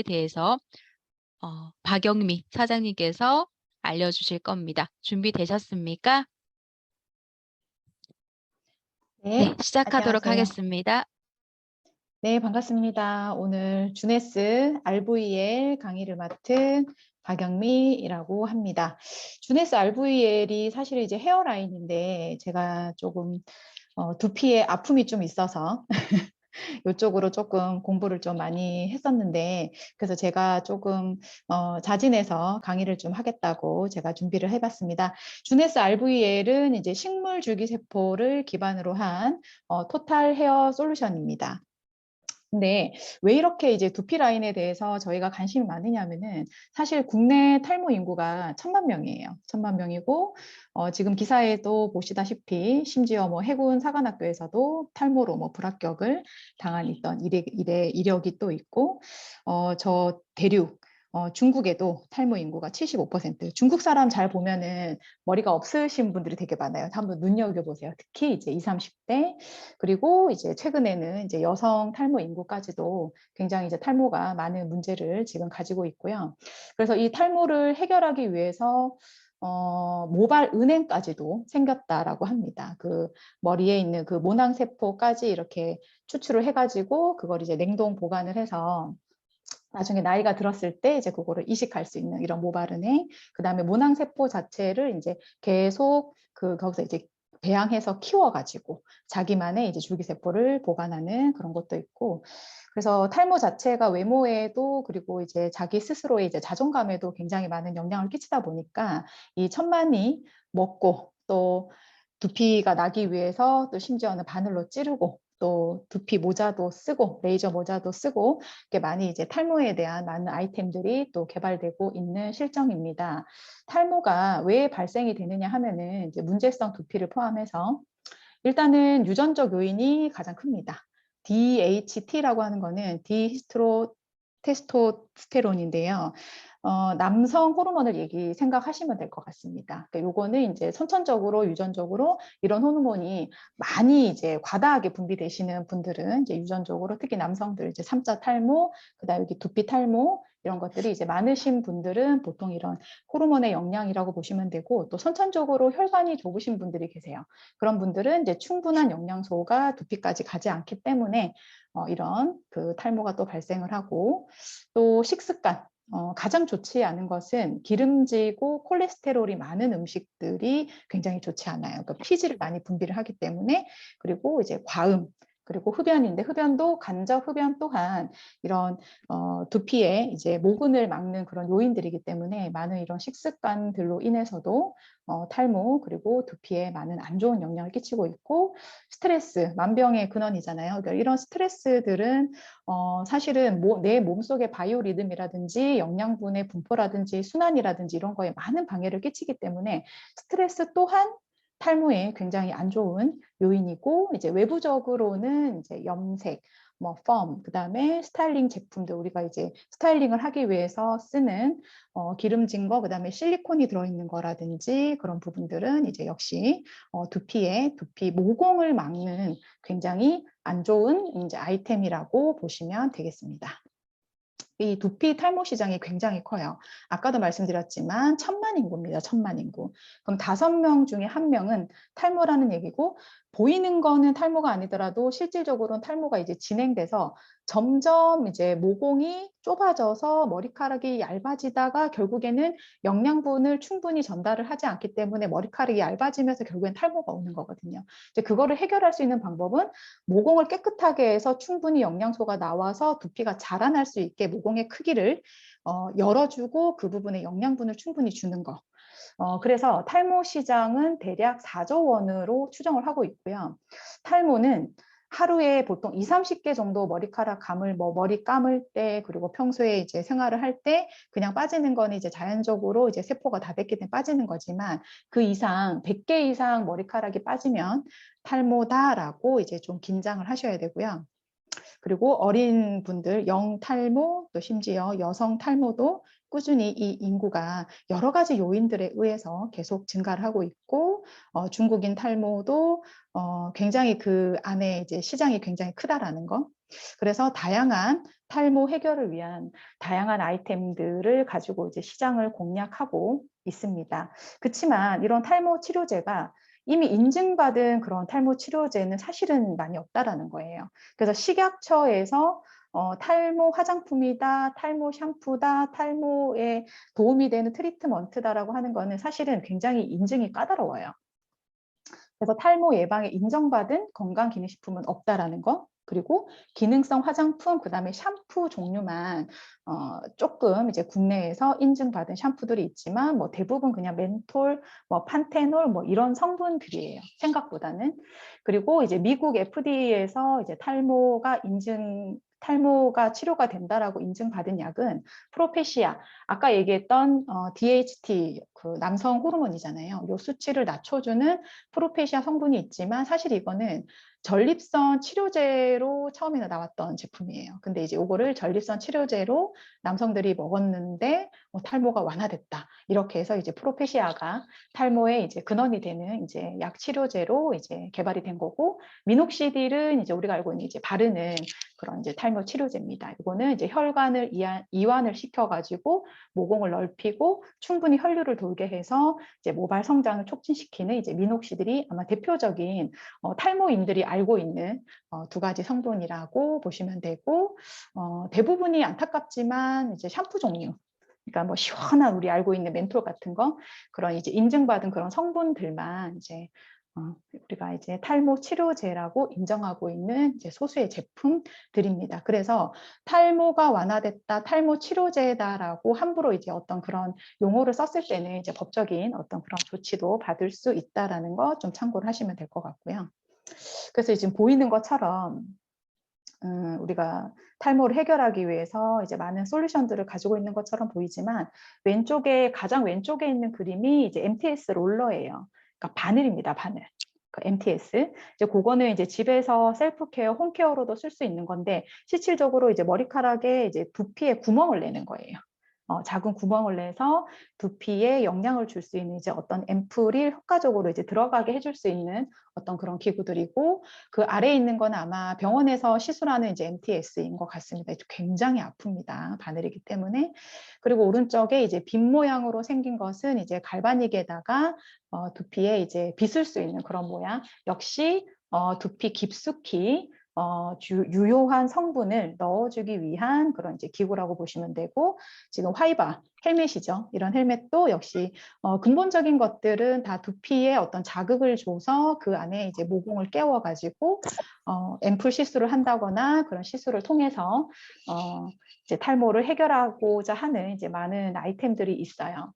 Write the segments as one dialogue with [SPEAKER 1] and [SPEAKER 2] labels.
[SPEAKER 1] 대해서 박영미 사장님께서 알려주실 겁니다. 준비되셨습니까? 네,
[SPEAKER 2] 네,
[SPEAKER 1] 시작하도록
[SPEAKER 2] 안녕하세요.
[SPEAKER 1] 하겠습니다.
[SPEAKER 2] 네, 반갑습니다. 오늘 주네스 RVL 강의를 맡은 박영미라고 합니다. 주네스 RVL이 사실 이제 헤어라인인데 제가 조금 두피에 아픔이 좀 있어서 이쪽으로 조금 공부를 좀 많이 했었는데 그래서 제가 조금 자진해서 강의를 좀 하겠다고 제가 준비를 해봤습니다. 주네스 RVL은 이제 식물 줄기세포를 기반으로 한 토탈 헤어 솔루션입니다. 근데 왜 이렇게 이제 두피 라인에 대해서 저희가 관심이 많으냐면은 사실 국내 탈모 인구가 1,000만 명이에요. 1,000만 명이고 지금 기사에도 보시다시피 심지어 뭐 해군 사관학교에서도 탈모로 뭐 불합격을 당한 있던 이력이 또 있고 저 대륙 중국에도 탈모 인구가 75%. 중국 사람 잘 보면은 머리가 없으신 분들이 되게 많아요. 한번 눈여겨보세요. 특히 이제 20, 30대 그리고 이제 최근에는 이제 여성 탈모 인구까지도 굉장히 이제 탈모가 많은 문제를 지금 가지고 있고요. 그래서 이 탈모를 해결하기 위해서 모발 은행까지도 생겼다라고 합니다. 그 머리에 있는 그 모낭세포까지 이렇게 추출을 해가지고 그걸 이제 냉동 보관을 해서 나중에 나이가 들었을 때 이제 그거를 이식할 수 있는 이런 모발은행, 그다음에 모낭세포 자체를 이제 계속 거기서 이제 배양해서 키워가지고 자기만의 이제 줄기세포를 보관하는 그런 것도 있고, 그래서 탈모 자체가 외모에도 그리고 이제 자기 스스로의 이제 자존감에도 굉장히 많은 영향을 끼치다 보니까 이 천만이 먹고 또 두피가 나기 위해서 또 심지어는 바늘로 찌르고 또 두피 모자도 쓰고 레이저 모자도 쓰고 이렇게 많이 이제 탈모에 대한 많은 아이템들이 또 개발되고 있는 실정입니다. 탈모가 왜 발생이 되느냐 하면은 이제 문제성 두피를 포함해서 일단은 유전적 요인이 가장 큽니다. DHT라고 하는 거는 디히스테스토스테론인데요. 남성 호르몬을 생각하시면 될 것 같습니다. 그러니까 요거는 이제 선천적으로 유전적으로 이런 호르몬이 많이 이제 과다하게 분비되시는 분들은 이제 유전적으로 특히 남성들 이제 3자 탈모, 그다음에 여기 두피 탈모 이런 것들이 이제 많으신 분들은 보통 이런 호르몬의 영향이라고 보시면 되고 또 선천적으로 혈관이 좁으신 분들이 계세요. 그런 분들은 이제 충분한 영양소가 두피까지 가지 않기 때문에 이런 그 탈모가 또 발생을 하고 또 식습관 가장 좋지 않은 것은 기름지고 콜레스테롤이 많은 음식들이 굉장히 좋지 않아요. 그러니까 피지를 많이 분비를 하기 때문에 그리고 이제 과음 그리고 흡연인데 흡연도 간접 흡연 또한 이런 두피에 이제 모근을 막는 그런 요인들이기 때문에 많은 이런 식습관들로 인해서도 탈모 그리고 두피에 많은 안 좋은 영향을 끼치고 있고 스트레스 만병의 근원이잖아요. 그러니까 이런 스트레스들은 사실은 내 몸속의 바이오리듬이라든지 영양분의 분포라든지 순환이라든지 이런 거에 많은 방해를 끼치기 때문에 스트레스 또한 탈모에 굉장히 안 좋은 요인이고 이제 외부적으로는 이제 염색, 뭐 펌, 그다음에 스타일링 제품들 우리가 이제 스타일링을 하기 위해서 쓰는 기름진 거, 그다음에 실리콘이 들어있는 거라든지 그런 부분들은 이제 역시 두피 모공을 막는 굉장히 안 좋은 이제 아이템이라고 보시면 되겠습니다. 이 두피 탈모 시장이 굉장히 커요. 아까도 말씀드렸지만 1,000만 인구입니다. 1,000만 인구. 그럼 5명 중에 1명은 탈모라는 얘기고 보이는 거는 탈모가 아니더라도 실질적으로는 탈모가 이제 진행돼서 점점 이제 모공이 좁아져서 머리카락이 얇아지다가 결국에는 영양분을 충분히 전달을 하지 않기 때문에 머리카락이 얇아지면서 결국엔 탈모가 오는 거거든요. 이제 그거를 해결할 수 있는 방법은 모공을 깨끗하게 해서 충분히 영양소가 나와서 두피가 자라날 수 있게 모공의 크기를 열어주고 그 부분에 영양분을 충분히 주는 거. 그래서 탈모 시장은 대략 4조 원으로 추정을 하고 있고요. 탈모는 하루에 보통 2, 30개 정도 머리카락 감을 머리 감을 때 그리고 평소에 이제 생활을 할 때 그냥 빠지는 거는 이제 자연적으로 이제 세포가 다 됐기 때문에 빠지는 거지만 그 이상 100개 이상 머리카락이 빠지면 탈모다라고 이제 좀 긴장을 하셔야 되고요. 그리고 어린 분들, 영탈모, 또 심지어 여성 탈모도 꾸준히 이 인구가 여러 가지 요인들에 의해서 계속 증가를 하고 있고, 중국인 탈모도 굉장히 그 안에 이제 시장이 굉장히 크다라는 거. 그래서 다양한 탈모 해결을 위한 다양한 아이템들을 가지고 이제 시장을 공략하고 있습니다. 그렇지만 이런 탈모 치료제가 이미 인증받은 그런 탈모 치료제는 사실은 많이 없다라는 거예요. 그래서 식약처에서 탈모 화장품이다, 탈모 샴푸다, 탈모에 도움이 되는 트리트먼트다라고 하는 거는 사실은 굉장히 인증이 까다로워요. 그래서 탈모 예방에 인정받은 건강기능식품은 없다라는 거. 그리고 기능성 화장품, 그다음에 샴푸 종류만 조금 이제 국내에서 인증받은 샴푸들이 있지만 뭐 대부분 그냥 멘톨, 뭐 판테놀 뭐 이런 성분들이에요. 생각보다는. 그리고 이제 미국 FDA에서 이제 탈모가 치료가 된다라고 인증받은 약은 프로페시아, 아까 얘기했던 DHT, 그 남성 호르몬이잖아요. 요 수치를 낮춰주는 프로페시아 성분이 있지만 사실 이거는 전립선 치료제로 처음에 나왔던 제품이에요. 근데 이제 이거를 전립선 치료제로 남성들이 먹었는데 탈모가 완화됐다. 이렇게 해서 이제 프로페시아가 탈모의 이제 근원이 되는 이제 약 치료제로 이제 개발이 된 거고, 미녹시딜은 이제 우리가 알고 있는 이제 바르는 그런 이제 탈모 치료제입니다. 이거는 이제 혈관을 이완을 시켜가지고 모공을 넓히고 충분히 혈류를 돌게 해서 이제 모발 성장을 촉진시키는 이제 미녹시딜이 아마 대표적인 탈모인들이 알고 있는 두 가지 성분이라고 보시면 되고, 대부분이 안타깝지만 이제 샴푸 종류, 그러니까 뭐 시원한 우리 알고 있는 멘톨 같은 거, 그런 이제 인증받은 그런 성분들만 이제 우리가 이제 탈모 치료제라고 인정하고 있는 이제 소수의 제품들입니다. 그래서 탈모가 완화됐다, 탈모 치료제다라고 함부로 이제 어떤 그런 용어를 썼을 때는 이제 법적인 어떤 그런 조치도 받을 수 있다라는 거 좀 참고를 하시면 될 것 같고요. 그래서 지금 보이는 것처럼 우리가 탈모를 해결하기 위해서 이제 많은 솔루션들을 가지고 있는 것처럼 보이지만 가장 왼쪽에 있는 그림이 이제 MTS 롤러예요. 그러니까 바늘입니다, 바늘. 그 MTS. 이제 그거는 이제 집에서 셀프 케어, 홈 케어로도 쓸 수 있는 건데 실질적으로 이제 머리카락에 이제 두피에 구멍을 내는 거예요. 작은 구멍을 내서 두피에 영향을 줄 수 있는 이제 어떤 앰플이 효과적으로 이제 들어가게 해줄 수 있는 어떤 그런 기구들이고, 그 아래에 있는 건 아마 병원에서 시술하는 이제 MTS인 것 같습니다. 굉장히 아픕니다. 바늘이기 때문에. 그리고 오른쪽에 이제 빗 모양으로 생긴 것은 이제 갈바닉에다가 두피에 이제 빗을 수 있는 그런 모양. 역시 두피 깊숙이 유효한 성분을 넣어주기 위한 그런 이제 기구라고 보시면 되고, 지금 화이바 헬멧이죠. 이런 헬멧도 역시 근본적인 것들은 다 두피에 어떤 자극을 줘서 그 안에 이제 모공을 깨워가지고 앰플 시술을 한다거나 그런 시술을 통해서 이제 탈모를 해결하고자 하는 이제 많은 아이템들이 있어요.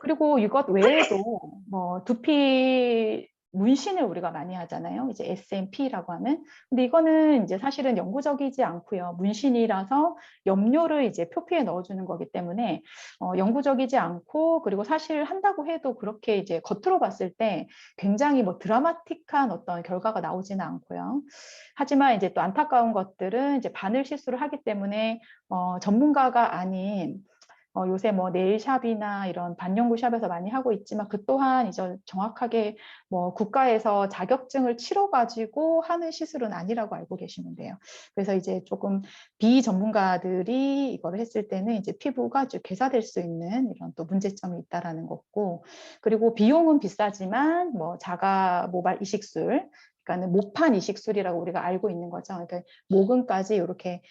[SPEAKER 2] 그리고 이것 외에도 뭐 두피 문신을 우리가 많이 하잖아요. 이제 SMP라고 하는. 근데 이거는 이제 사실은 영구적이지 않고요. 문신이라서 염료를 이제 표피에 넣어주는 거기 때문에 영구적이지 않고, 그리고 사실 한다고 해도 그렇게 이제 겉으로 봤을 때 굉장히 뭐 드라마틱한 어떤 결과가 나오지는 않고요. 하지만 이제 또 안타까운 것들은 이제 바늘 시술을 하기 때문에 전문가가 아닌 요새 뭐 네일샵이나 이런 반영구 샵에서 많이 하고 있지만 그 또한 이제 정확하게 뭐 국가에서 자격증을 치러가지고 하는 시술은 아니라고 알고 계시면 돼요. 그래서 이제 조금 비전문가들이 이거를 했을 때는 이제 피부가 좀 괴사될 수 있는 이런 또 문제점이 있다라는 거고, 그리고 비용은 비싸지만 뭐 자가 모발 이식술, 그러니까는 모판 이식술이라고 우리가 알고 있는 거죠. 그러니까 모근까지 이렇게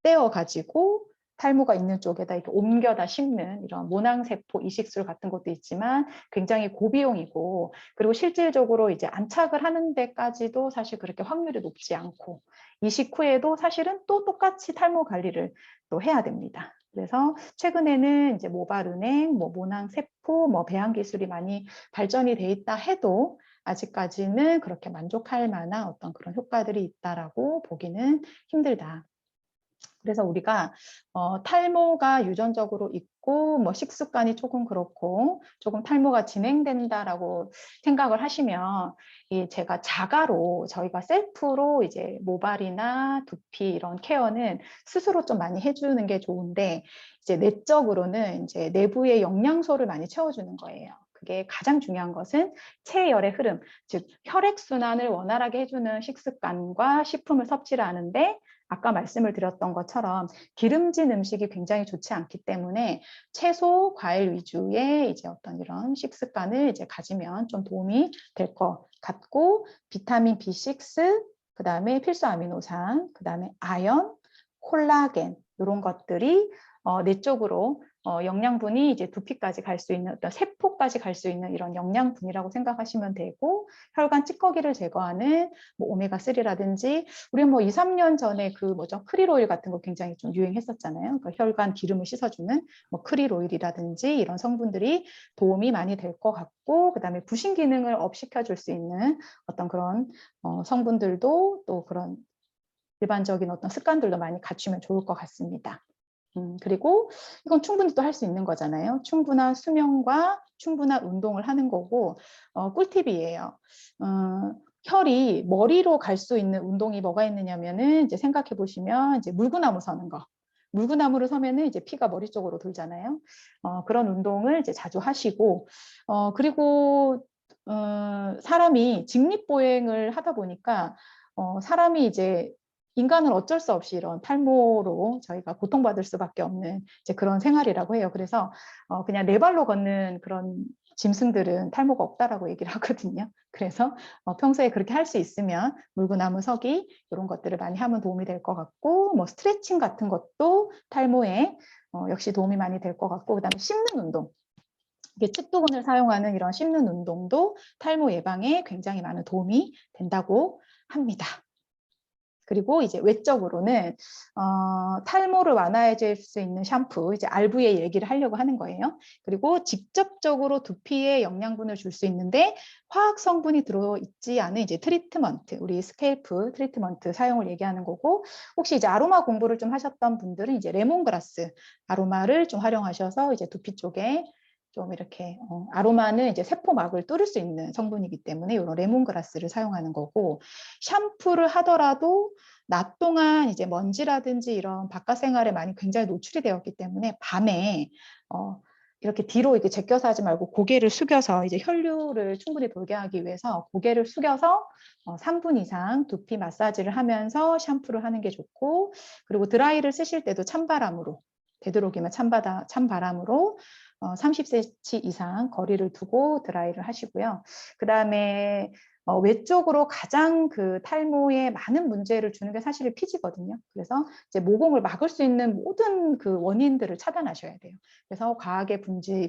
[SPEAKER 2] 떼어가지고 탈모가 있는 쪽에다 이렇게 옮겨다 심는 이런 모낭세포 이식술 같은 것도 있지만 굉장히 고비용이고, 그리고 실질적으로 이제 안착을 하는 데까지도 사실 그렇게 확률이 높지 않고, 이식 후에도 사실은 또 똑같이 탈모 관리를 또 해야 됩니다. 그래서 최근에는 이제 모발은행, 뭐 모낭세포, 뭐 배양 기술이 많이 발전이 돼 있다 해도 아직까지는 그렇게 만족할 만한 어떤 그런 효과들이 있다라고 보기는 힘들다. 그래서 우리가 탈모가 유전적으로 있고 뭐 식습관이 조금 그렇고 조금 탈모가 진행된다라고 생각을 하시면 제가 자가로 저희가 셀프로 이제 모발이나 두피 이런 케어는 스스로 좀 많이 해주는 게 좋은데 이제 내적으로는 이제 내부의 영양소를 많이 채워주는 거예요. 그게 가장 중요한 것은 체열의 흐름, 즉 혈액순환을 원활하게 해주는 식습관과 식품을 섭취를 하는데 아까 말씀을 드렸던 것처럼 기름진 음식이 굉장히 좋지 않기 때문에 채소, 과일 위주의 이제 어떤 이런 식습관을 이제 가지면 좀 도움이 될 것 같고 비타민 B6, 그다음에 필수 아미노산, 그다음에 아연, 콜라겐 이런 것들이 내적으로 영양분이 이제 두피까지 갈 수 있는 어떤 세포까지 갈 수 있는 이런 영양분이라고 생각하시면 되고 혈관 찌꺼기를 제거하는 뭐 오메가3라든지 우리 뭐 2, 3년 전에 그 뭐죠 크릴 오일 같은 거 굉장히 좀 유행했었잖아요. 그러니까 혈관 기름을 씻어주는 뭐 크릴 오일이라든지 이런 성분들이 도움이 많이 될 것 같고 그다음에 부신 기능을 업시켜 줄 수 있는 어떤 그런 성분들도 또 그런 일반적인 어떤 습관들도 많이 갖추면 좋을 것 같습니다. 그리고 이건 충분히 또 할 수 있는 거잖아요. 충분한 수면과 충분한 운동을 하는 거고 꿀팁이에요. 혈이 머리로 갈 수 있는 운동이 뭐가 있느냐면은 이제 생각해 보시면 이제 물구나무 서는 거. 물구나무를 서면은 이제 피가 머리 쪽으로 돌잖아요. 그런 운동을 이제 자주 하시고 그리고 사람이 직립보행을 하다 보니까 사람이 이제 인간은 어쩔 수 없이 이런 탈모로 저희가 고통받을 수밖에 없는 이제 그런 생활이라고 해요. 그래서 그냥 네 발로 걷는 그런 짐승들은 탈모가 없다라고 얘기를 하거든요. 그래서 평소에 그렇게 할 수 있으면 물구나무 서기 이런 것들을 많이 하면 도움이 될 것 같고 뭐 스트레칭 같은 것도 탈모에 역시 도움이 많이 될 것 같고 그다음에 씹는 운동. 이게 측두근을 사용하는 이런 씹는 운동도 탈모 예방에 굉장히 많은 도움이 된다고 합니다. 그리고 이제 외적으로는 탈모를 완화해 줄 수 있는 샴푸, 이제 RV의 얘기를 하려고 하는 거예요. 그리고 직접적으로 두피에 영양분을 줄 수 있는데 화학 성분이 들어있지 않은 이제 트리트먼트, 우리 스케일프 트리트먼트 사용을 얘기하는 거고 혹시 이제 아로마 공부를 좀 하셨던 분들은 이제 레몬그라스 아로마를 좀 활용하셔서 이제 두피 쪽에 좀 이렇게 아로마는 이제 세포막을 뚫을 수 있는 성분이기 때문에 이런 레몬그라스를 사용하는 거고 샴푸를 하더라도 낮 동안 이제 먼지라든지 이런 바깥 생활에 많이 굉장히 노출이 되었기 때문에 밤에 이렇게 뒤로 이렇게 제껴서 하지 말고 고개를 숙여서 이제 혈류를 충분히 돌게 하기 위해서 고개를 숙여서 3분 이상 두피 마사지를 하면서 샴푸를 하는 게 좋고 그리고 드라이를 쓰실 때도 찬바람으로 되도록이면 찬바람으로 30cm 이상 거리를 두고 드라이를 하시고요. 그 다음에 외적으로 가장 그 탈모에 많은 문제를 주는 게 사실 피지거든요. 그래서 이제 모공을 막을 수 있는 모든 그 원인들을 차단하셔야 돼요. 그래서 과하게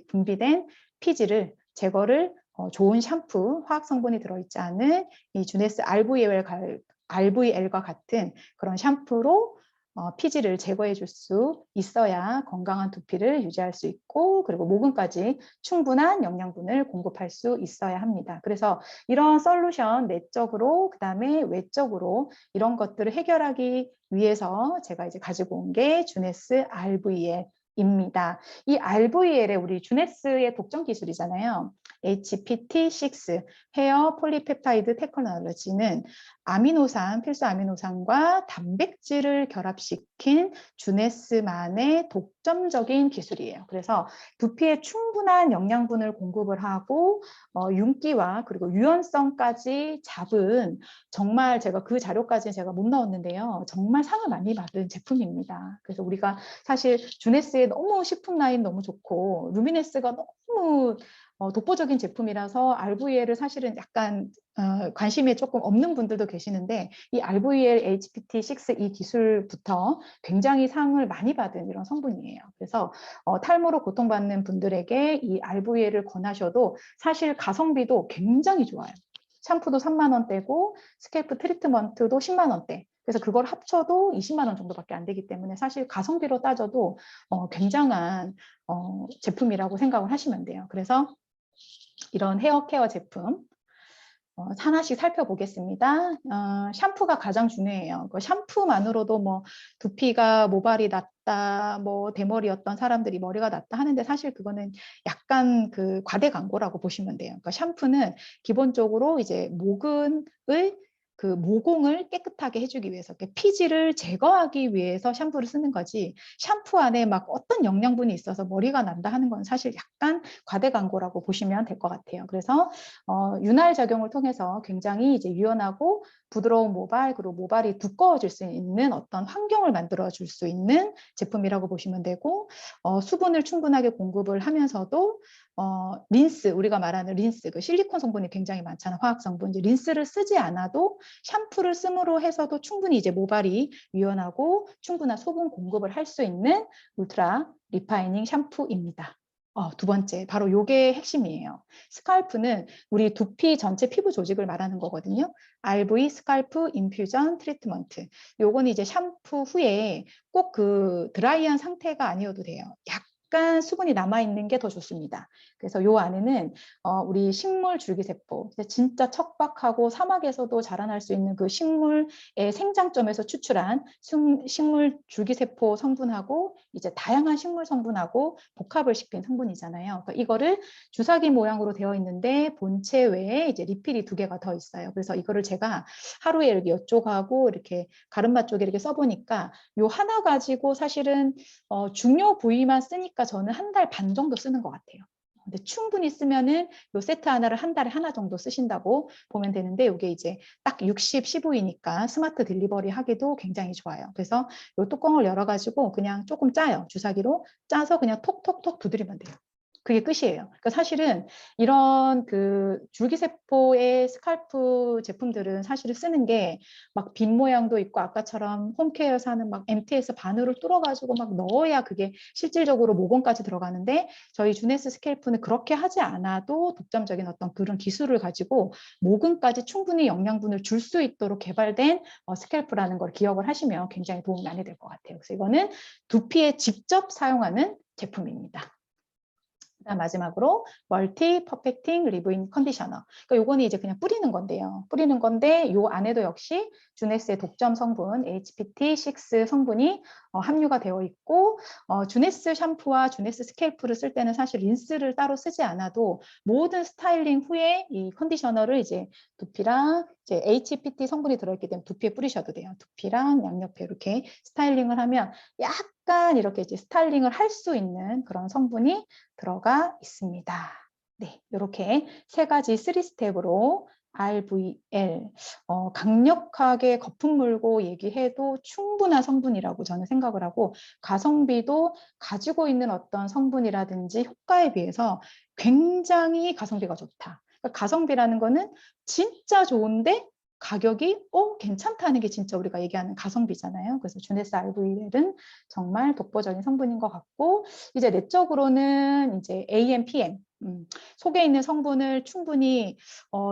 [SPEAKER 2] 분비된 피지를 제거를 좋은 샴푸, 화학 성분이 들어있지 않은 이 주네스 RVL과 같은 그런 샴푸로 피지를 제거해 줄 수 있어야 건강한 두피를 유지할 수 있고 그리고 모근까지 충분한 영양분을 공급할 수 있어야 합니다. 그래서 이런 솔루션 내적으로 그다음에 외적으로 이런 것들을 해결하기 위해서 제가 이제 가지고 온 게 주네스 RVL입니다. 이 RVL의 우리 주네스의 독점 기술이잖아요. HPT6 헤어 폴리펩타이드 테크놀로지는 아미노산, 필수 아미노산과 단백질을 결합시킨 주네스만의 독점적인 기술이에요. 그래서 두피에 충분한 영양분을 공급을 하고 윤기와 그리고 유연성까지 잡은 정말 제가 그 자료까지는 제가 못 넣었는데요. 정말 상을 많이 받은 제품입니다. 그래서 우리가 사실 주네스의 너무 식품 라인 너무 좋고 루미네스가 너무 독보적인 제품이라서 RVL을 사실은 약간 관심이 조금 없는 분들도 계시는데 이 RVL HPT6 이 기술부터 굉장히 상을 많이 받은 이런 성분이에요. 그래서 탈모로 고통받는 분들에게 이 RVL을 권하셔도 사실 가성비도 굉장히 좋아요. 샴푸도 3만 원대고 스케일프 트리트먼트도 10만 원대. 그래서 그걸 합쳐도 20만 원 정도밖에 안 되기 때문에 사실 가성비로 따져도 굉장한 제품이라고 생각을 하시면 돼요. 그래서 이런 헤어 케어 제품 하나씩 살펴보겠습니다. 샴푸가 가장 중요해요. 그 샴푸만으로도 뭐 두피가 모발이 났다, 뭐 대머리였던 사람들이 머리가 났다 하는데 사실 그거는 약간 그 과대 광고라고 보시면 돼요. 그러니까 샴푸는 기본적으로 이제 그 모공을 깨끗하게 해주기 위해서, 피지를 제거하기 위해서 샴푸를 쓰는 거지, 샴푸 안에 막 어떤 영양분이 있어서 머리가 난다 하는 건 사실 약간 과대 광고라고 보시면 될 것 같아요. 그래서 윤활 작용을 통해서 굉장히 이제 유연하고 부드러운 모발, 그리고 모발이 두꺼워질 수 있는 어떤 환경을 만들어 줄 수 있는 제품이라고 보시면 되고, 수분을 충분하게 공급을 하면서도 린스, 우리가 말하는 린스, 그 실리콘 성분이 굉장히 많잖아, 화학 성분. 이제 린스를 쓰지 않아도 샴푸를 씀으로 해서도 충분히 이제 모발이 유연하고 충분한 수분 공급을 할 수 있는 울트라 리파이닝 샴푸입니다. 두 번째, 바로 요게 핵심이에요. 스칼프는 우리 두피 전체 피부 조직을 말하는 거거든요. RV 스칼프 인퓨전 트리트먼트. 요거는 이제 샴푸 후에 꼭 그 드라이한 상태가 아니어도 돼요. 약간 수분이 남아있는 게 더 좋습니다. 그래서 요 안에는 우리 식물 줄기세포, 진짜 척박하고 사막에서도 자라날 수 있는 그 식물의 생장점에서 추출한 식물 줄기세포 성분하고 이제 다양한 식물 성분하고 복합을 시킨 성분이잖아요. 그러니까 이거를 주사기 모양으로 되어 있는데 본체 외에 이제 리필이 2개가 더 있어요. 그래서 이거를 제가 하루에 이렇게 이쪽하고 이렇게 가르마 쪽에 이렇게 써보니까 요 하나 가지고 사실은 중요 부위만 쓰니까 저는 1달 반 정도 쓰는 것 같아요. 근데 충분히 쓰면은 요 세트 하나를 1달에 하나 정도 쓰신다고 보면 되는데, 이게 이제 딱 60, 15이니까 스마트 딜리버리 하기도 굉장히 좋아요. 그래서 요 뚜껑을 열어가지고 그냥 조금 짜요. 주사기로 짜서 그냥 톡톡톡 두드리면 돼요. 그게 끝이에요. 그러니까 사실은 이런 그 줄기세포의 스칼프 제품들은 사실은 쓰는 게 막 빈 모양도 있고, 아까처럼 홈케어에서 하는 막 MT에서 바늘을 뚫어가지고 막 넣어야 그게 실질적으로 모공까지 들어가는데, 저희 주네스 스캘프는 그렇게 하지 않아도 독점적인 어떤 그런 기술을 가지고 모근까지 충분히 영양분을 줄 수 있도록 개발된 스캘프라는 걸 기억을 하시면 굉장히 도움이 많이 될 것 같아요. 그래서 이거는 두피에 직접 사용하는 제품입니다. 그다음 마지막으로 멀티 퍼펙팅 리브인 컨디셔너. 그러니까 요거는 이제 그냥 뿌리는 건데요. 뿌리는 건데 요 안에도 역시 주네스의 독점 성분 HPT6 성분이 함유가 되어 있고, 주네스 샴푸와 주네스 스캘프를 쓸 때는 사실 린스를 따로 쓰지 않아도 모든 스타일링 후에 이 컨디셔너를 이제 두피랑 이제 HPT 성분이 들어있기 때문에 두피에 뿌리셔도 돼요. 두피랑 양옆에 이렇게 스타일링을 하면 약간 이렇게 이제 스타일링을 할 수 있는 그런 성분이 들어가 있습니다. 네, 이렇게 3가지 3스텝으로 RVL, 강력하게 거품 물고 얘기해도 충분한 성분이라고 저는 생각을 하고, 가성비도 가지고 있는 어떤 성분이라든지 효과에 비해서 굉장히 가성비가 좋다. 그러니까 가성비라는 거는 진짜 좋은데 가격이 괜찮다는 게 진짜 우리가 얘기하는 가성비잖아요. 그래서 주네스 RVL은 정말 독보적인 성분인 것 같고, 이제 내적으로는 이제 AM, PM, 속에 있는 성분을 충분히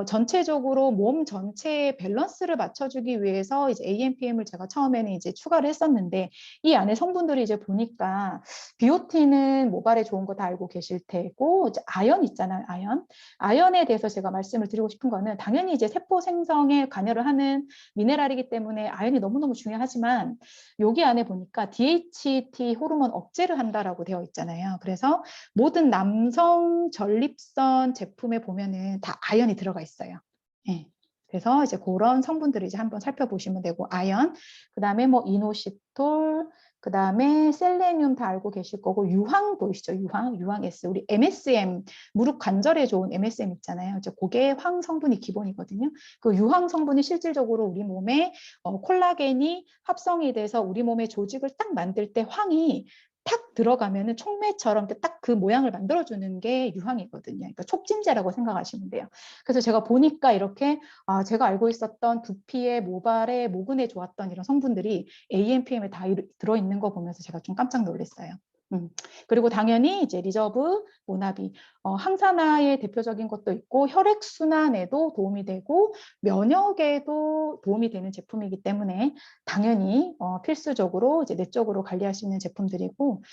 [SPEAKER 2] 전체적으로 몸 전체의 밸런스를 맞춰주기 위해서 이제 AMPM을 제가 처음에는 이제 추가를 했었는데, 이 안에 성분들이 이제 보니까 비오틴은 모발에 좋은 거 다 알고 계실 테고, 이제 아연 있잖아요, 아연. 아연에 대해서 제가 말씀을 드리고 싶은 거는, 당연히 이제 세포 생성에 관여를 하는 미네랄이기 때문에 아연이 너무너무 중요하지만, 여기 안에 보니까 DHT 호르몬 억제를 한다라고 되어 있잖아요. 그래서 모든 남성 전립선 제품에 보면은 다 아연이 들어가 있어요. 예. 그래서 이제 그런 성분들을 이제 한번 살펴보시면 되고, 아연, 그 다음에 뭐 이노시톨, 그 다음에 셀레늄 다 알고 계실 거고, 유황 보이시죠? 유황 S. 우리 MSM, 무릎 관절에 좋은 MSM 있잖아요. 이제 그게 황 성분이 기본이거든요. 그 유황 성분이 실질적으로 우리 몸에 콜라겐이 합성이 돼서 우리 몸의 조직을 딱 만들 때 황이 탁 들어가면은 촉매처럼 딱 그 모양을 만들어주는 게 유황이거든요. 그러니까 촉진제라고 생각하시면 돼요. 그래서 제가 보니까 이렇게 제가 알고 있었던 두피에 모발에 모근에 좋았던 이런 성분들이 AMPM에 다 들어있는 거 보면서 제가 좀 깜짝 놀랐어요. 그리고 당연히 이제 리저브, 모나비, 항산화의 대표적인 것도 있고 혈액순환에도 도움이 되고 면역에도 도움이 되는 제품이기 때문에 당연히 필수적으로 이제 내적으로 관리할 수 있는 제품들이고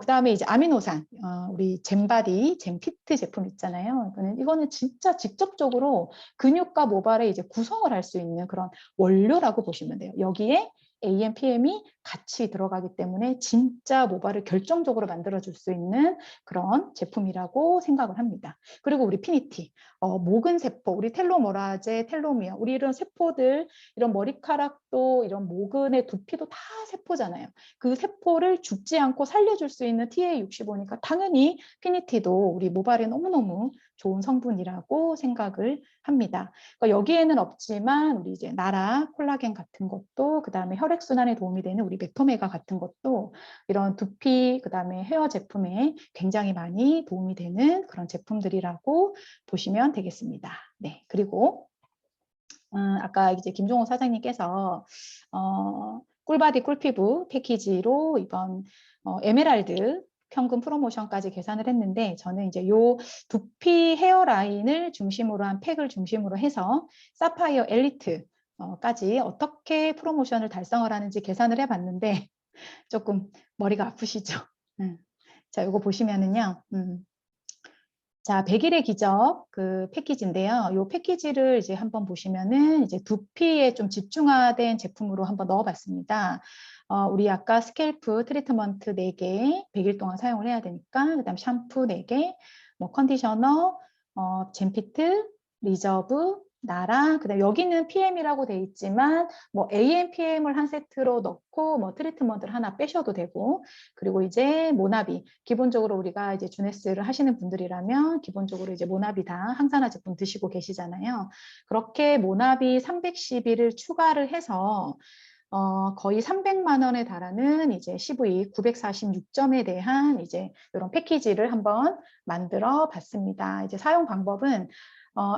[SPEAKER 2] 그다음에 이제 아미노산, 우리 젠바디, 젠피트 제품 있잖아요. 이거는 진짜 직접적으로 근육과 모발에 이제 구성을 할 수 있는 그런 원료라고 보시면 돼요. 여기에 AMPM이 같이 들어가기 때문에 진짜 모발을 결정적으로 만들어줄 수 있는 그런 제품이라고 생각을 합니다. 그리고 우리 피니티, 모근 세포, 우리 텔로머라제, 텔로미어, 우리 이런 세포들, 이런 머리카락도 이런 모근의 두피도 다 세포잖아요. 그 세포를 죽지 않고 살려줄 수 있는 TA65니까 당연히 피니티도 우리 모발에 너무너무 좋은 성분이라고 생각을 합니다. 그러니까 여기에는 없지만 우리 이제 나라 콜라겐 같은 것도 그다음에 혈액순환에 도움이 되는 우리 메토메가 같은 것도 이런 두피 그다음에 헤어 제품에 굉장히 많이 도움이 되는 그런 제품들이라고 보시면 되겠습니다. 네, 그리고 아까 이제 김종호 사장님께서 꿀바디 꿀피부 패키지로 이번 에메랄드 현금 프로모션까지 계산을 했는데 저는 이제 요 두피 헤어라인을 중심으로 한 팩을 중심으로 해서 사파이어 엘리트 까지 어떻게 프로모션을 달성을 하는지 계산을 해봤는데 조금 머리가 아프시죠? 자, 이거 보시면은요. 자, 100일의 기적 그 패키지인데요. 이 패키지를 이제 한번 보시면은 이제 두피에 좀 집중화된 제품으로 한번 넣어봤습니다. 우리 아까 스캘프 트리트먼트 4개, 100일 동안 사용을 해야 되니까, 그다음 샴푸 4개, 뭐 컨디셔너, 젠피트, 리저브, 나라, 그다음 여기는 PM이라고 돼 있지만 뭐 AMPM을 한 세트로 넣고 뭐 트리트먼트를 하나 빼셔도 되고, 그리고 이제 모나비, 기본적으로 우리가 이제 주네스를 하시는 분들이라면 기본적으로 이제 모나비 다 항산화 제품 드시고 계시잖아요. 그렇게 모나비 310일을 추가를 해서 거의 300만 원에 달하는 이제 CV 946점에 대한 이제 이런 패키지를 한번 만들어 봤습니다. 이제 사용 방법은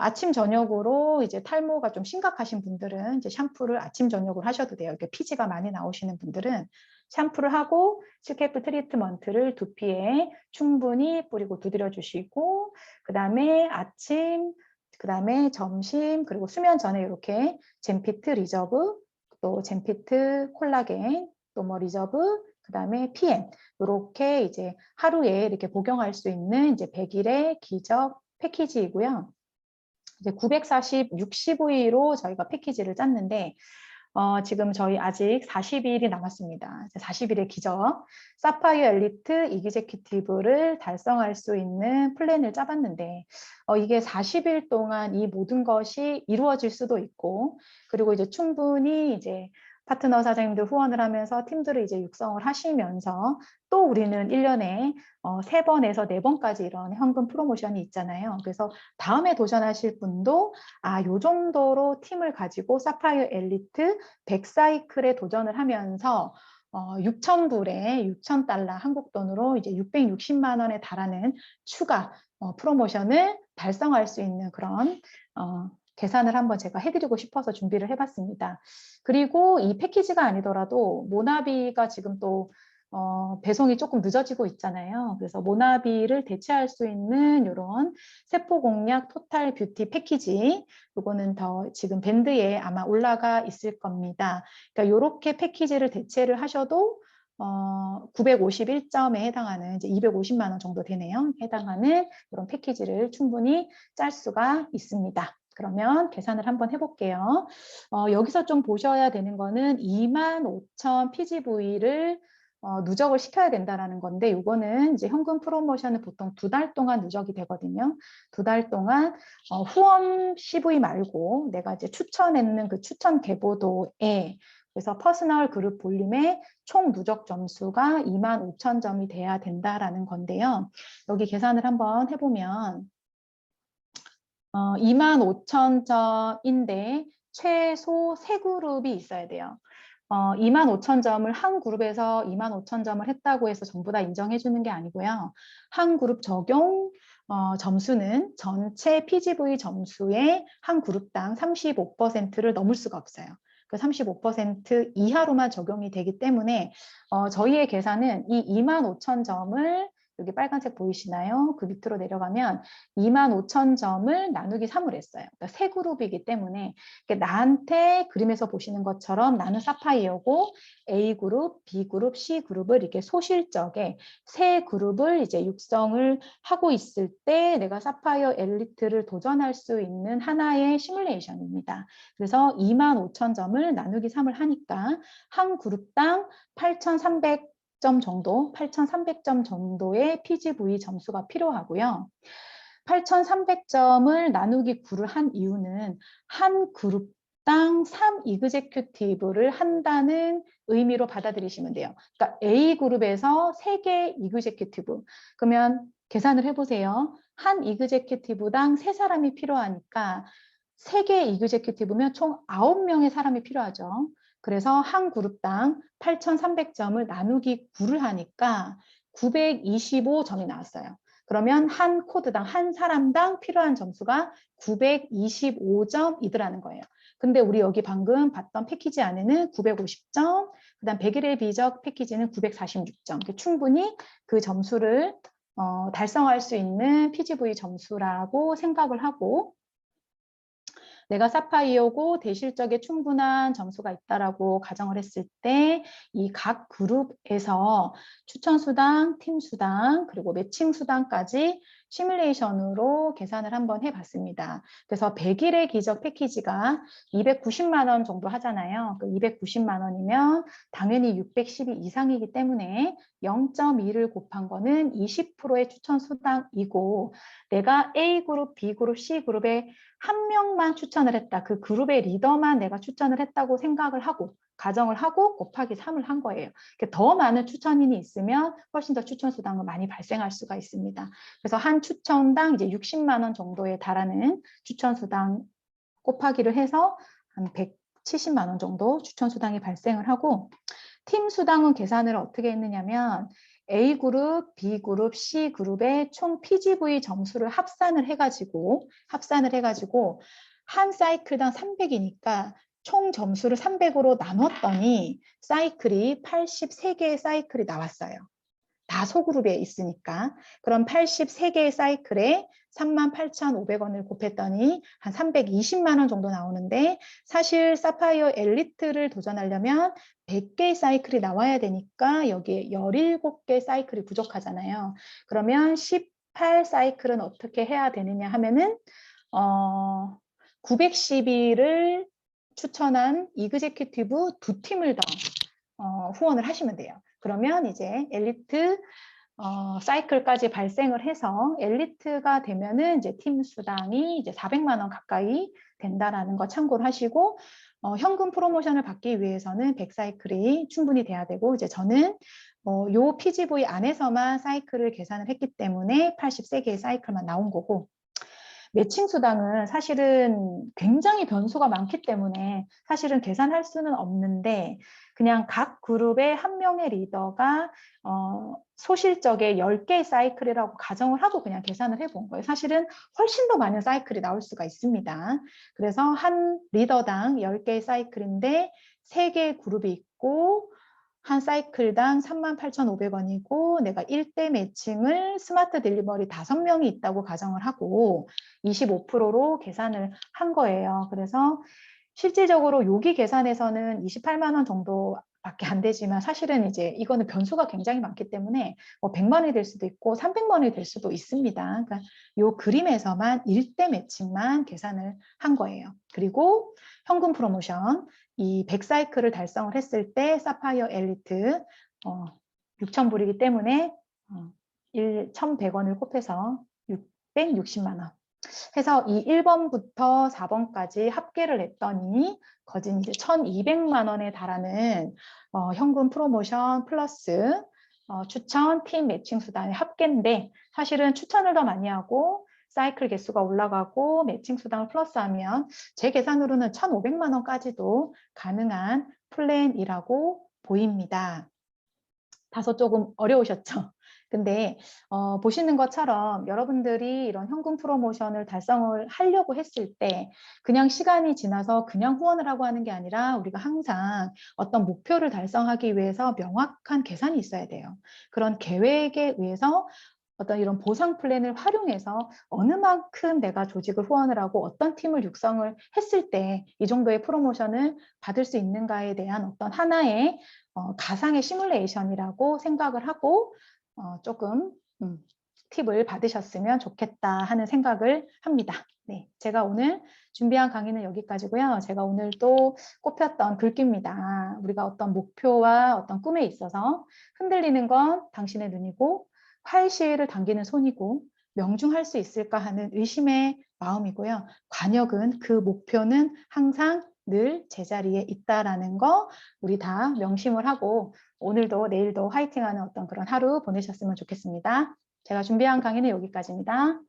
[SPEAKER 2] 아침 저녁으로 이제 탈모가 좀 심각하신 분들은 이제 샴푸를 아침 저녁으로 하셔도 돼요. 이렇게 피지가 많이 나오시는 분들은 샴푸를 하고 스캘프 트리트먼트를 두피에 충분히 뿌리고 두드려 주시고 그다음에 아침, 그다음에 점심, 그리고 수면 전에 이렇게 젠피트 리저브, 또 젠피트 콜라겐, 또 뭐 리저브, 그다음에 PM 이렇게 이제 하루에 이렇게 복용할 수 있는 이제 100일의 기적 패키지이고요. 이제 940, 60일로 저희가 패키지를 짰는데 지금 저희 아직 40일이 남았습니다. 40일의 기적, 사파이어 엘리트 이그제큐티브를 달성할 수 있는 플랜을 짜봤는데 이게 40일 동안 이 모든 것이 이루어질 수도 있고 그리고 이제 충분히 이제 파트너 사장님들 후원을 하면서 팀들을 이제 육성을 하시면서 또 우리는 1년에 3번에서 4번까지 이런 현금 프로모션이 있잖아요. 그래서 다음에 도전하실 분도 요 정도로 팀을 가지고 사파이어 엘리트 100사이클에 도전을 하면서 6,000불에 6,000달러 한국 돈으로 이제 660만 원에 달하는 추가 프로모션을 달성할 수 있는 그런 계산을 한번 제가 해드리고 싶어서 준비를 해봤습니다. 그리고 이 패키지가 아니더라도 모나비가 지금 또 배송이 조금 늦어지고 있잖아요. 그래서 모나비를 대체할 수 있는 이런 세포 공략 토탈 뷰티 패키지, 이거는 더 지금 밴드에 아마 올라가 있을 겁니다. 그러니까 이렇게 패키지를 대체를 하셔도 951점에 해당하는 이제 250만 원 정도 되네요. 해당하는 이런 패키지를 충분히 짤 수가 있습니다. 그러면 계산을 한번 해볼게요. 여기서 좀 보셔야 되는 거는 25,000 PGV를 누적을 시켜야 된다는 건데 이거는 이제 현금 프로모션은 보통 2달 동안 누적이 되거든요. 2달 동안 후원 CV 말고 내가 이제 추천했는 그 추천 계보도에 그래서 퍼스널 그룹 볼륨의 총 누적 점수가 25,000점이 돼야 된다라는 건데요. 여기 계산을 한번 해보면 25,000점인데 최소 3그룹이 있어야 돼요. 25,000점을 한 그룹에서 25,000점을 했다고 해서 전부 다 인정해 주는 게 아니고요. 한 그룹 적용 점수는 전체 PGV 점수의 한 그룹당 35%를 넘을 수가 없어요. 그 35% 이하로만 적용이 되기 때문에 저희의 계산은 이 25,000점을 여기 빨간색 보이시나요? 그 밑으로 내려가면 25,000점을 나누기 3을 했어요. 그러니까 세 그룹이기 때문에 나한테 그림에서 보시는 것처럼 나는 사파이어고 A그룹, B그룹, C그룹을 이렇게 소실적에 세 그룹을 이제 육성을 하고 있을 때 내가 사파이어 엘리트를 도전할 수 있는 하나의 시뮬레이션입니다. 그래서 25,000점을 나누기 3을 하니까 한 그룹당 8,300점 정도, 8,300점 정도의 PGV 점수가 필요하고요. 8,300점을 나누기 9를 한 이유는 한 그룹당 3 이그제큐티브를 한다는 의미로 받아들이시면 돼요. 그러니까 A그룹에서 3개 이그제큐티브. 그러면 계산을 해보세요. 한 이그제큐티브당 3사람이 필요하니까 3개 이그제큐티브면 총 9명의 사람이 필요하죠. 그래서 한 그룹당 8,300점을 나누기 9를 하니까 925점이 나왔어요. 그러면 한 코드당, 한 사람당 필요한 점수가 925점이더라는 거예요. 근데 우리 여기 방금 봤던 패키지 안에는 950점, 그 다음 100일의 비적 패키지는 946점. 충분히 그 점수를 달성할 수 있는 PGV 점수라고 생각을 하고, 내가 사파이어고 대실적에 충분한 점수가 있다라고 가정을 했을 때 이 각 그룹에서 추천 수당, 팀 수당, 그리고 매칭 수당까지 시뮬레이션으로 계산을 한번 해봤습니다. 그래서 100일의 기적 패키지가 290만 원 정도 하잖아요. 그 290만 원이면 당연히 612 이상이기 때문에 0.2를 곱한 거는 20%의 추천 수당이고, 내가 A그룹, B그룹, C그룹에 한 명만 추천을 했다. 그 그룹의 리더만 내가 추천을 했다고 생각을 하고 가정을 하고 곱하기 3을 한 거예요. 더 많은 추천인이 있으면 훨씬 더 추천 수당은 많이 발생할 수가 있습니다. 그래서 한 추천당 이제 60만 원 정도에 달하는 추천 수당 곱하기를 해서 한 170만 원 정도 추천 수당이 발생을 하고, 팀 수당은 계산을 어떻게 했느냐면 A그룹, B그룹, C그룹의 총 PGV 점수를 합산을 해가지고 한 사이클당 300이니까 총 점수를 300으로 나눴더니 사이클이 83개의 사이클이 나왔어요. 다 소그룹에 있으니까. 그럼 83개의 사이클에 38,500원을 곱했더니 한 320만 원 정도 나오는데, 사실 사파이어 엘리트를 도전하려면 100개의 사이클이 나와야 되니까 여기에 17개 사이클이 부족하잖아요. 그러면 18 사이클은 어떻게 해야 되느냐 하면은 912를 추천한 이그제큐티브 2팀을 더 후원을 하시면 돼요. 그러면 이제 엘리트 사이클까지 발생을 해서 엘리트가 되면은 이제 팀 수당이 이제 400만 원 가까이 된다라는 거 참고를 하시고, 현금 프로모션을 받기 위해서는 100사이클이 충분히 돼야 되고, 이제 저는 요 PGV 안에서만 사이클을 계산을 했기 때문에 83개의 사이클만 나온 거고, 매칭 수당은 사실은 굉장히 변수가 많기 때문에 사실은 계산할 수는 없는데, 그냥 각 그룹의 한 명의 리더가 소실적의 10개의 사이클이라고 가정을 하고 그냥 계산을 해본 거예요. 사실은 훨씬 더 많은 사이클이 나올 수가 있습니다. 그래서 한 리더당 10개의 사이클인데 3개의 그룹이 있고 한 사이클당 38,500원이고 내가 1대 매칭을 스마트 딜리버리 5명이 있다고 가정을 하고 25%로 계산을 한 거예요. 그래서 실질적으로 여기 계산에서는 28만 원 정도밖에 안 되지만 사실은 이제 이거는 변수가 굉장히 많기 때문에 뭐 100만 원이 될 수도 있고 300만 원이 될 수도 있습니다. 그러니까 이 그림에서만 1대 매칭만 계산을 한 거예요. 그리고 현금 프로모션 이 100사이클을 달성을 했을 때 사파이어 엘리트 6,000불이기 때문에 1,100원을 곱해서 660만 원 해서 이 1번부터 4번까지 합계를 했더니 거진 이제 1,200만 원에 달하는 현금 프로모션 플러스 추천, 팀 매칭 수단의 합계인데, 사실은 추천을 더 많이 하고 사이클 개수가 올라가고 매칭 수당을 플러스하면 제 계산으로는 1,500만 원까지도 가능한 플랜이라고 보입니다. 다소 조금 어려우셨죠? 근데 보시는 것처럼 여러분들이 이런 현금 프로모션을 달성을 하려고 했을 때 그냥 시간이 지나서 그냥 후원을 하고 하는 게 아니라 우리가 항상 어떤 목표를 달성하기 위해서 명확한 계산이 있어야 돼요. 그런 계획에 의해서 어떤 이런 보상 플랜을 활용해서 어느 만큼 내가 조직을 후원을 하고 어떤 팀을 육성을 했을 때 이 정도의 프로모션을 받을 수 있는가에 대한 어떤 하나의 가상의 시뮬레이션이라고 생각을 하고 조금 팁을 받으셨으면 좋겠다 하는 생각을 합니다. 네, 제가 오늘 준비한 강의는 여기까지고요. 제가 오늘 또 꼽혔던 글귀입니다. 우리가 어떤 목표와 어떤 꿈에 있어서 흔들리는 건 당신의 눈이고 활시를 당기는 손이고 명중할 수 있을까 하는 의심의 마음이고요. 관역은 그 목표는 항상 늘 제자리에 있다라는 거 우리 다 명심을 하고 오늘도 내일도 화이팅하는 어떤 그런 하루 보내셨으면 좋겠습니다. 제가 준비한 강의는 여기까지입니다.